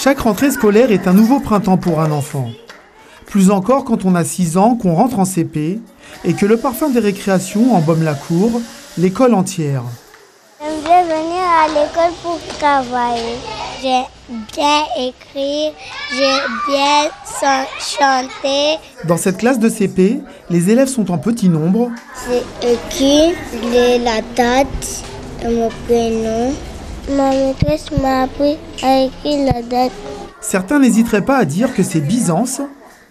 Chaque rentrée scolaire est un nouveau printemps pour un enfant. Plus encore quand on a 6 ans, qu'on rentre en CP et que le parfum des récréations embaume la cour, l'école entière. J'aime bien venir à l'école pour travailler. J'aime bien écrire, j'aime bien chanter. Dans cette classe de CP, les élèves sont en petit nombre. C'est écrit la date et mon prénom. Ma maîtresse m'a appris à écrire la date. Certains n'hésiteraient pas à dire que c'est Byzance,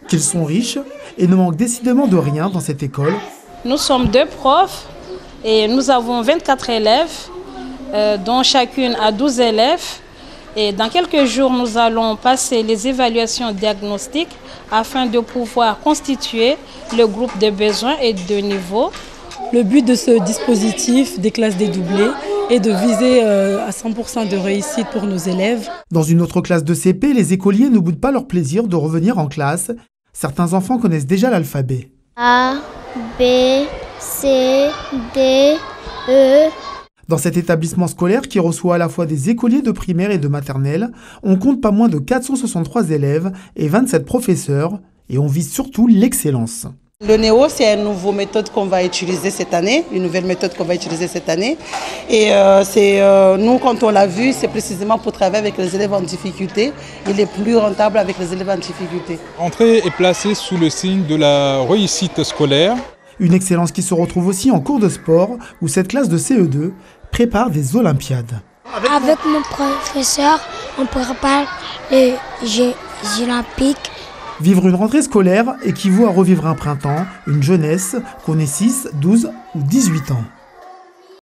qu'ils sont riches et ne manquent décidément de rien dans cette école. Nous sommes 2 profs et nous avons 24 élèves, dont chacune a 12 élèves. Et dans quelques jours, nous allons passer les évaluations diagnostiques afin de pouvoir constituer le groupe de besoins et de niveau. Le but de ce dispositif des classes dédoublées est de viser à 100% de réussite pour nos élèves. Dans une autre classe de CP, les écoliers ne boudent pas leur plaisir de revenir en classe. Certains enfants connaissent déjà l'alphabet. A, B, C, D, E. Dans cet établissement scolaire qui reçoit à la fois des écoliers de primaire et de maternelle, on compte pas moins de 463 élèves et 27 professeurs et on vise surtout l'excellence. Le NEO, c'est une nouvelle méthode qu'on va utiliser cette année, Et nous, quand on l'a vu, c'est précisément pour travailler avec les élèves en difficulté. Il est plus rentable avec les élèves en difficulté. L'entrée est placée sous le signe de la réussite scolaire. Une excellence qui se retrouve aussi en cours de sport où cette classe de CE2 prépare des Olympiades. Avec mon professeur, on prépare les Jeux olympiques. Vivre une rentrée scolaire équivaut à revivre un printemps, une jeunesse, qu'on ait 6, 12 ou 18 ans.